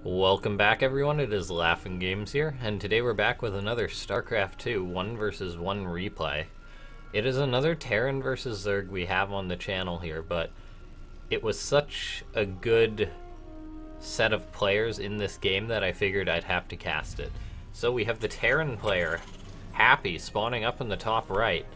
Welcome back, everyone. It is LaughNgamez here, and today we're back with another Starcraft 2 1 vs 1 replay. It is another Terran versus Zerg we have on the channel here, but it was such a good set of players in this game that I figured I'd have to cast it. So we have the Terran player, Happy, spawning up in the top right,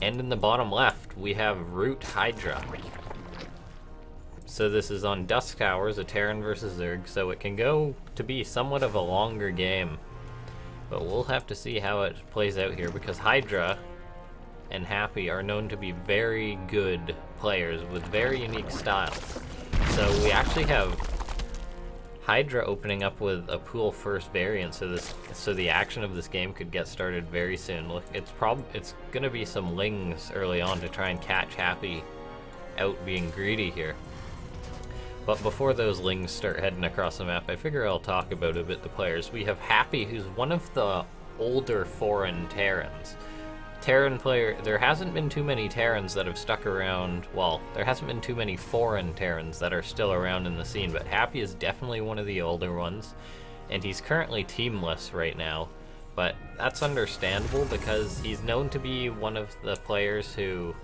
and in the bottom left we have Root Hydra. So this is on Dusk Towers, a Terran versus Zerg, so it can go to be somewhat of a longer game. But we'll have to see how it plays out here, because Hydra and Happy are known to be very good players with very unique styles. So we actually have Hydra opening up with a pool first variant, so the action of this game could get started very soon. Look, it's gonna be some lings early on to try and catch Happy out being greedy here. But before those lings start heading across the map, I figure I'll talk about a bit the players. We have Happy, who's one of the older foreign Terrans. Terran player, there hasn't been too many Terrans that have stuck around, well, there hasn't been too many foreign Terrans that are still around in the scene, but Happy is definitely one of the older ones, and he's currently teamless right now. But that's understandable because he's known to be one of the players who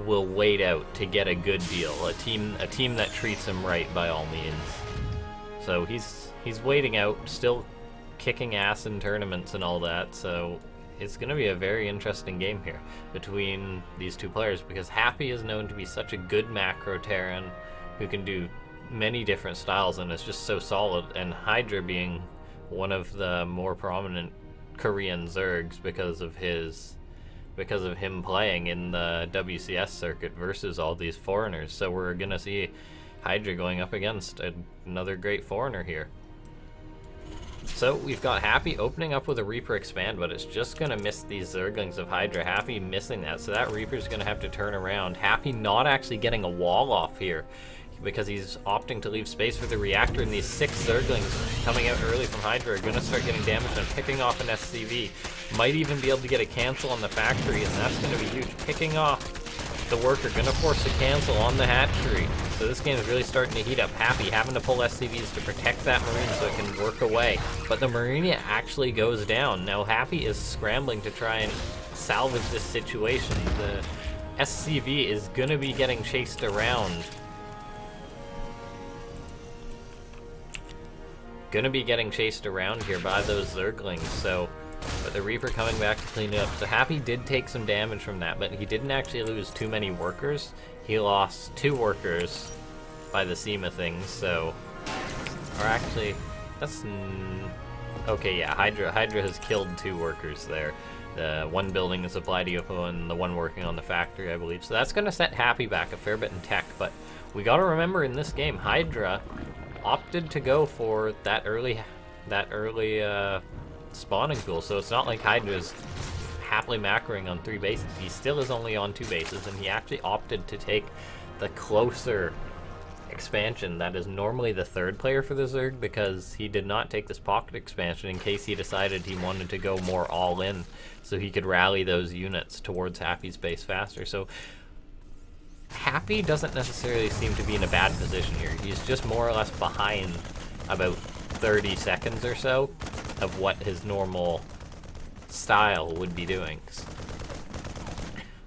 will wait out to get a good deal, a team that treats him right by all means. So he's waiting out, still kicking ass in tournaments and all that, so it's going to be a very interesting game here between these two players, because Happy is known to be such a good macro Terran who can do many different styles and is just so solid, and Hydra being one of the more prominent Korean Zergs because of him playing in the WCS circuit versus all these foreigners. So we're gonna see Hydra going up against another great foreigner here. So we've got Happy opening up with a Reaper expand, but it's just gonna miss these Zerglings of Hydra. Happy missing that, so that Reaper's gonna have to turn around. Happy not actually getting a wall off here, because he's opting to leave space for the reactor, and these 6 Zerglings coming out early from Hydra are going to start getting damaged and picking off an SCV. Might even be able to get a cancel on the factory, and that's going to be huge. Picking off the worker, going to force a cancel on the hatchery. So this game is really starting to heat up. Happy having to pull SCVs to protect that Marine so it can work away. But the Marine actually goes down. Now Happy is scrambling to try and salvage this situation. The SCV is going to be getting chased around. Gonna be getting chased around here by those Zerglings, so but the Reaper coming back to clean it up. So Happy did take some damage from that, but he didn't actually lose too many workers. He lost 2 workers by the seam of things, so or actually that's okay, yeah, Hydra has killed 2 workers there. The one building the supply depot and the one working on the factory, I believe. So that's gonna set Happy back a fair bit in tech, but we gotta remember in this game, Hydra opted to go for that early spawning pool, so it's not like Hydra's happily macroing on 3 bases. He still is only on 2 bases, and he actually opted to take the closer expansion that is normally the 3rd player for the Zerg, because he did not take this pocket expansion in case he decided he wanted to go more all in so he could rally those units towards Happy's base faster. So Happy doesn't necessarily seem to be in a bad position here. He's just more or less behind about 30 seconds or so of what his normal style would be doing.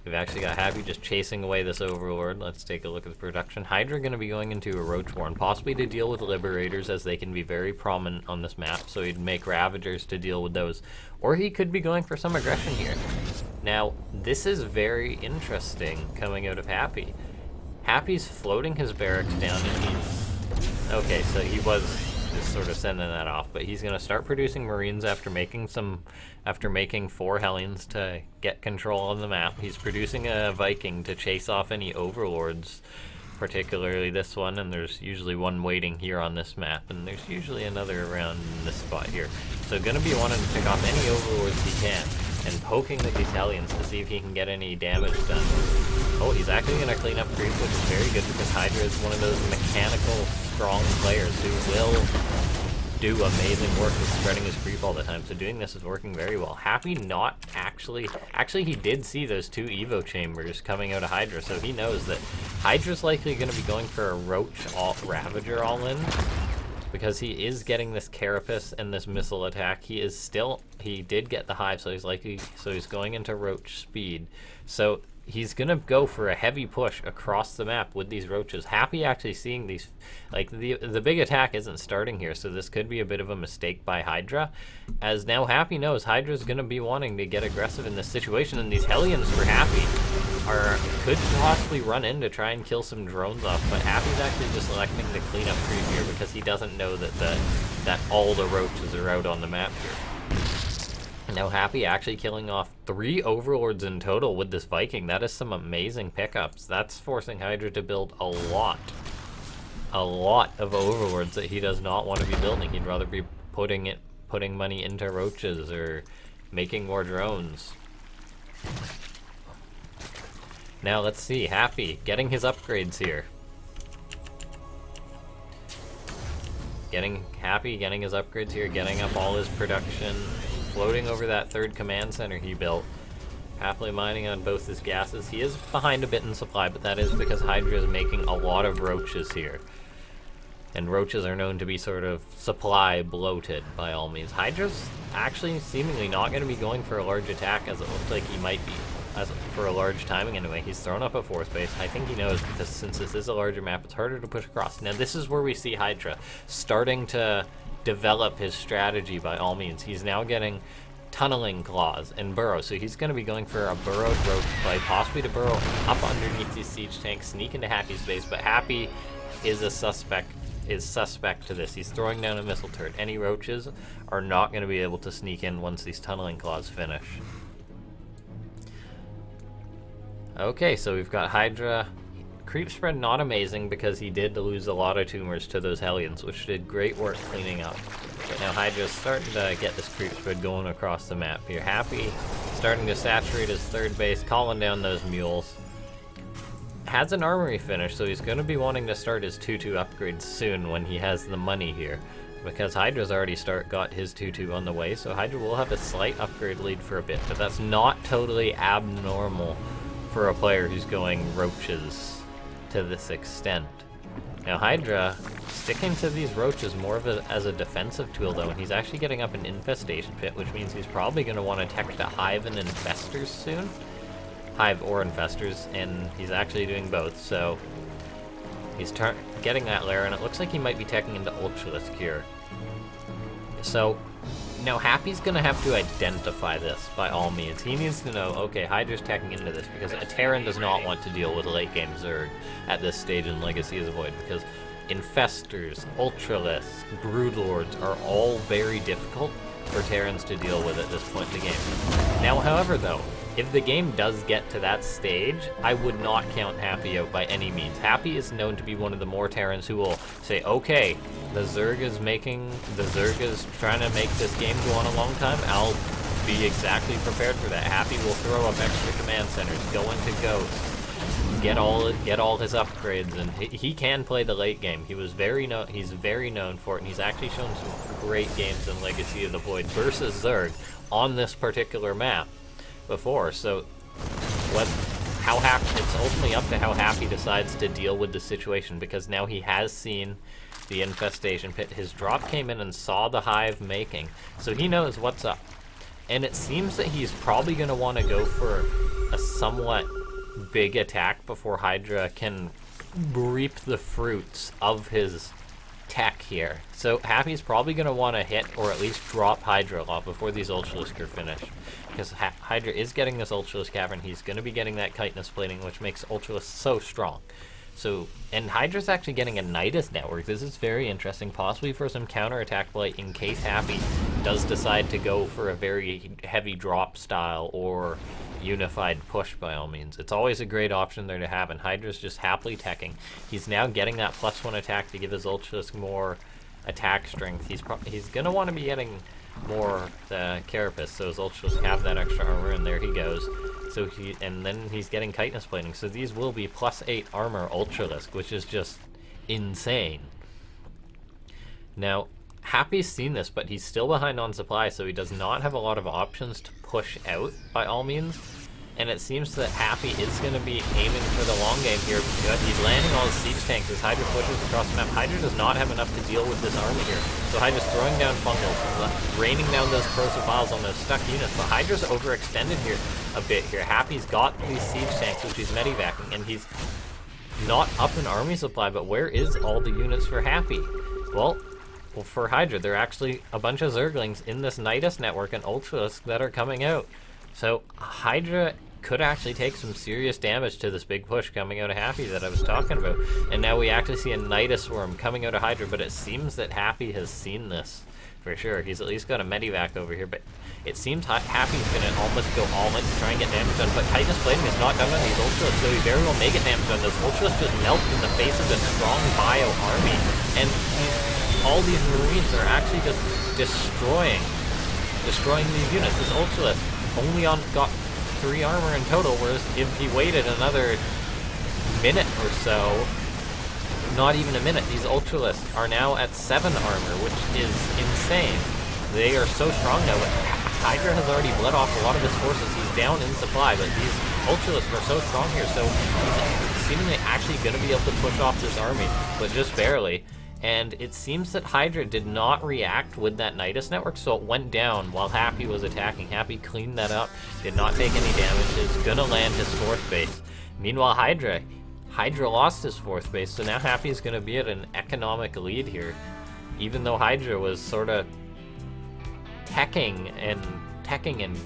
We've actually got Happy just chasing away this Overlord. Let's take a look at the production. Hydra going to be going into a Roach Warren, possibly to deal with Liberators, as they can be very prominent on this map, so he'd make Ravagers to deal with those. Or he could be going for some aggression here. Now, this is very interesting coming out of Happy. Happy's floating his barracks down, and he's okay, so he was just sort of sending that off, but he's going to start producing Marines after making 4 Hellions to get control of the map. He's producing a Viking to chase off any Overlords, particularly this one, and there's usually one waiting here on this map, and there's usually another around in this spot here. So going to be wanting to pick off any Overlords he can, and poking the Hellions to see if he can get any damage done. Oh, he's actually going to clean up creep, which is very good, because Hydra is one of those mechanical, strong players who will do amazing work with spreading his creep all the time, so doing this is working very well. Happy not actually he did see those 2 Evo chambers coming out of Hydra, so he knows that Hydra's likely going to be going for a Roach Ravager all-in, because he is getting this Carapace and this missile attack. He did get the Hive, so he's going into Roach speed. So he's gonna go for a heavy push across the map with these roaches. Happy actually seeing these, like the big attack isn't starting here, so this could be a bit of a mistake by Hydra, as now Happy knows Hydra's gonna be wanting to get aggressive in this situation, and these Hellions for Happy could possibly run in to try and kill some drones off, but Happy's actually just electing to clean up creep here because he doesn't know that all the roaches are out on the map here. Now Happy actually killing off 3 Overlords in total with this Viking. That is some amazing pickups. That's forcing Hydra to build a lot of Overlords that he does not want to be building. He'd rather be putting money into roaches or making more drones. Now let's see, Happy getting his upgrades here. Getting his upgrades here, getting up all his production, floating over that 3rd command center he built, happily mining on both his gases. He is behind a bit in supply, but that is because Hydra is making a lot of roaches here. And roaches are known to be sort of supply bloated by all means. Hydra's actually seemingly not going to be going for a large attack, as it looks like he might be, for a large timing anyway. He's thrown up a 4th base. I think he knows, because since this is a larger map, it's harder to push across. Now this is where we see Hydra starting to develop his strategy by all means. He's now getting tunneling claws and burrows, so he's going to be going for a burrowed roach play, possibly to burrow up underneath these siege tanks, sneak into Happy's base, but Happy is suspect to this. He's throwing down a missile turret. Any roaches are not going to be able to sneak in once these tunneling claws finish. Okay, so we've got Hydra. Creep spread not amazing because he did lose a lot of tumors to those Hellions, which did great work cleaning up. But now Hydra's starting to get this creep spread going across the map here. Happy starting to saturate his 3rd base, calling down those mules. Has an armory finish, so he's going to be wanting to start his 2-2 upgrades soon when he has the money here, because Hydra's already got his 2-2 on the way, so Hydra will have a slight upgrade lead for a bit, but that's not totally abnormal for a player who's going roaches to this extent. Now Hydra sticking to these roaches more of as a defensive tool though, and he's actually getting up an infestation pit, which means he's probably going to want to tech to Hive and Infestors soon. Hive or Infestors, and he's actually doing both, so he's getting that lair, and it looks like he might be teching into Ultralisk here. So now Happy's going to have to identify this by all means. He needs to know, okay, Hydra's teching into this, because a Terran does not want to deal with a late game Zerg at this stage in Legacy of the Void, because Infestors, Ultralisk, Broodlords are all very difficult for Terrans to deal with at this point in the game. Now, however, though, if the game does get to that stage, I would not count Happy out by any means. Happy is known to be one of the more Terrans who will say, okay, the Zerg is trying to make this game go on a long time, I'll be exactly prepared for that. Happy will throw up extra command centers, go into Ghost, get all his upgrades, and he can play the late game. He's very known for it, and he's actually shown some great games in Legacy of the Void versus Zerg on this particular map before. So it's ultimately up to how Happy decides to deal with the situation, because now he has seen the infestation pit. His drop came in and saw the Hive making, so he knows what's up. And it seems that he's probably going to want to go for a somewhat big attack before Hydra can reap the fruits of his tech here. So Happy's probably going to want to hit or at least drop Hydra a lot before these Ultralisk are finished, because Hydra is getting this Ultralisk Cavern. He's going to be getting that chitinous plating, which makes Ultralisk so strong. So, and Hydra's actually getting a Nidus network. This is very interesting, possibly for some counterattack play in case Happy does decide to go for a very heavy drop style or unified push by all means. It's always a great option there to have, and Hydra's just happily teching. He's now getting that +1 attack to give his Ultralisk more attack strength. He's going to want to be getting more Carapace, so his Ultralisk have that extra armor, and there he goes. So and then he's getting chitinous plating, so these will be +8 armor Ultralisk, which is just insane. Now, Happy's seen this, but he's still behind on supply, so he does not have a lot of options to push out by all means. And it seems that Happy is going to be aiming for the long game here. He's landing all his siege tanks as Hydra pushes across the map. Hydra does not have enough to deal with this army here. So Hydra's throwing down fungals, raining down those corrosive files on those stuck units. But Hydra's overextended here a bit here. Happy's got these siege tanks, which he's medevacing, and he's not up in army supply. But where is all the units for Happy? Well, for Hydra, there are actually a bunch of Zerglings in this Nidus network and Ultralisk that are coming out. So Hydra could actually take some serious damage to this big push coming out of Happy that I was talking about. And now we actually see a Nidus Worm coming out of Hydra, but it seems that Happy has seen this for sure. He's at least got a medivac over here, but it seems Happy's going to almost go all in to try and get damage done. But Titanus Blading is not done on these Ultralisks, so he very well may get damage done. This Ultralisk just melt in the face of a strong bio army. And all these Marines are actually just destroying these units. This Ultralisk only got 3 armor in total, whereas if he waited another minute or so, not even a minute, these Ultralisks are now at 7 armor, which is insane. They are so strong now, but Hydra has already bled off a lot of his forces. He's down in supply, but these Ultralisks are so strong here, so he's seemingly actually going to be able to push off this army, but just barely. And it seems that Hydra did not react with that Nidus network, so it went down while Happy was attacking. Happy cleaned that up, did not take any damage, is gonna land his 4th base. Meanwhile, Hydra lost his 4th base, so now Happy is gonna be at an economic lead here. Even though Hydra was sort of teching and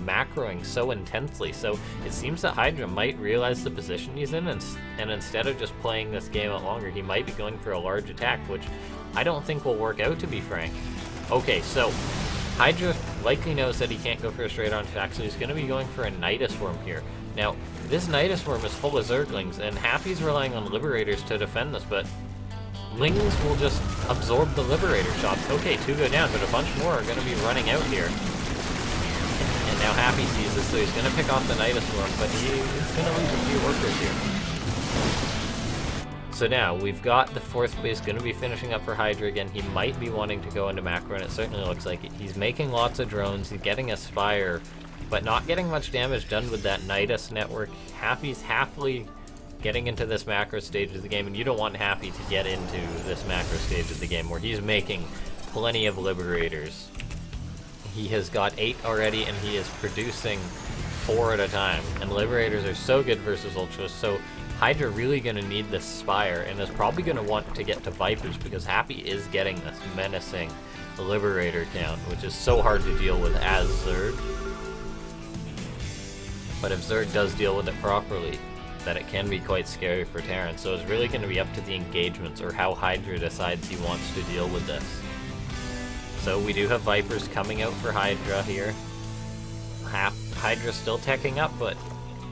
macroing so intensely. So it seems that Hydra might realize the position he's in, and instead of just playing this game out longer, he might be going for a large attack, which I don't think will work out, to be frank. Okay, so Hydra likely knows that he can't go for a straight-on attack, so he's going to be going for a Nidus Worm here. Now, this Nidus Worm is full of Zerglings, and Happy's relying on Liberators to defend this, but Lings will just absorb the Liberator shots. Okay, 2 go down, but a bunch more are going to be running out here. And now Happy sees this, so he's going to pick off the Nidus Worm, but he's going to lose a few workers here. So now, we've got the 4th base going to be finishing up for Hydra again. He might be wanting to go into macro, and it certainly looks like it. He's making lots of drones, he's getting a Spire, but not getting much damage done with that Nidus network. Happy's happily getting into this macro stage of the game, and you don't want Happy to get into this macro stage of the game where he's making plenty of Liberators. He has got 8 already, and he is producing 4 at a time. And Liberators are so good versus Ultras, so Hydra really going to need this Spire, and is probably going to want to get to Vipers, because Happy is getting this menacing Liberator count, which is so hard to deal with as Zerg. But if Zerg does deal with it properly, that it can be quite scary for Terran. So it's really going to be up to the engagements, or how Hydra decides he wants to deal with this. So we do have Vipers coming out for Hydra here. Hydra's still teching up, but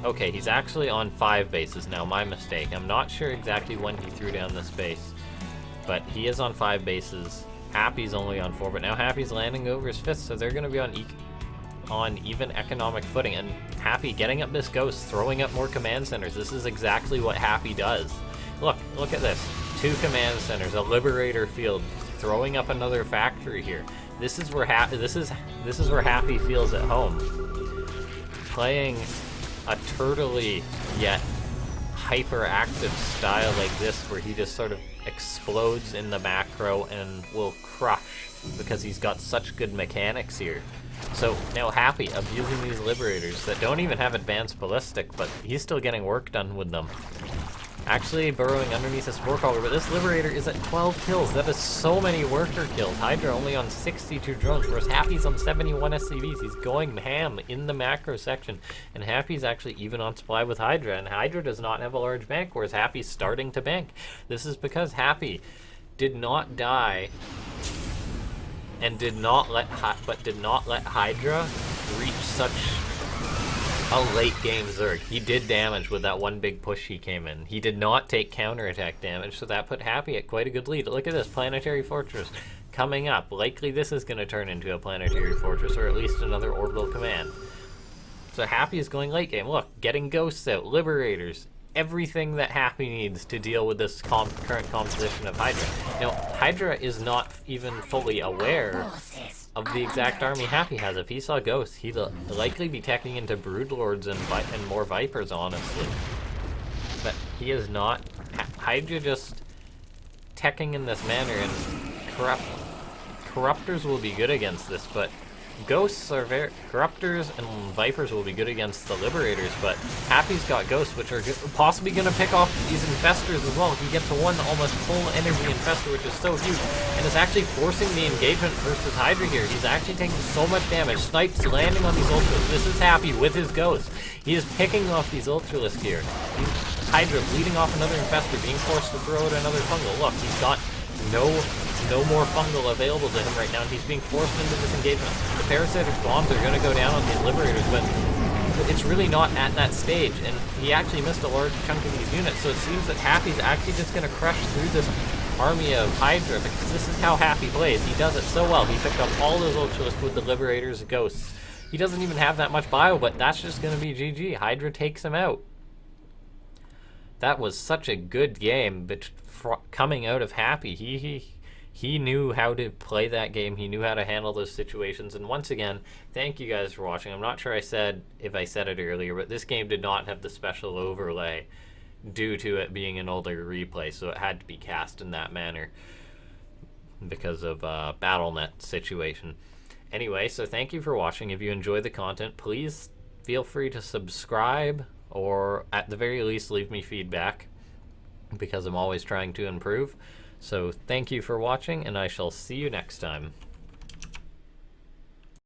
okay, he's actually on 5 bases now, my mistake. I'm not sure exactly when he threw down this base, but he is on 5 bases. Happy's only on 4, but now Happy's landing over his 5th, so they're going to be on even economic footing. And Happy getting up this ghost, throwing up more command centers. This is exactly what Happy does. Look at this. 2 command centers, a Liberator field, throwing up another factory here. This is where Happy feels at home. Playing a turtley yet hyperactive style like this, where he just sort of explodes in the macro and will crush because he's got such good mechanics here. So now Happy abusing these Liberators that don't even have advanced ballistic, but he's still getting work done with them. Actually burrowing underneath a Spore Crawler, but this Liberator is at 12 kills. That is so many worker kills. Hydra only on 62 drones, whereas Happy's on 71 SCVs. He's going ham in the macro section, and Happy's actually even on supply with Hydra, and Hydra does not have a large bank, whereas Happy's starting to bank. This is because Happy did not die and did not let Hydra reach such a late game Zerg. He did damage with that one big push he came in. He did not take counterattack damage, so that put Happy at quite a good lead. Look at this, Planetary Fortress coming up. Likely this is going to turn into a Planetary Fortress, or at least another Orbital Command. So Happy is going late game. Look, getting ghosts out, Liberators, everything that Happy needs to deal with this current composition of Hydra. Now, Hydra is not even fully aware of the exact army Happy has. If he saw Ghosts, he'd likely be teching into Broodlords and more Vipers, honestly. But he is not. Hydra just teching in this manner, and Corruptors will be good against this, but Ghosts are Corruptors and Vipers will be good against the Liberators, but Happy's got Ghosts, which are possibly going to pick off these Infestors as well. He gets one almost full energy Infestor, which is so huge, and is actually forcing the engagement versus Hydra here. He's actually taking so much damage. Snipes landing on these Ultralisks. This is Happy with his Ghosts. He is picking off these Ultralisks here. Hydra bleeding off another Infestor, being forced to throw out another Fungal. Look, he's got no more Fungal available to him right now, and he's being forced into this engagement. The Parasitic Bombs are going to go down on these Liberators, but it's really not at that stage, and he actually missed a large chunk of these units, so it seems that Happy's actually just going to crush through this army of Hydra, because this is how Happy plays. He does it so well. He picked up all those Ultralisks with the Liberators and Ghosts. He doesn't even have that much bio, but that's just going to be GG. Hydra takes him out. That was such a good game, but coming out of Happy, he knew how to play that game. He knew how to handle those situations. And once again, thank you guys for watching. I'm not sure if I said it earlier, but this game did not have the special overlay due to it being an older replay, so it had to be cast in that manner because of BattleNet situation. Anyway, so thank you for watching. If you enjoy the content, please feel free to subscribe, or at the very least leave me feedback, because I'm always trying to improve. So thank you for watching, and I shall see you next time.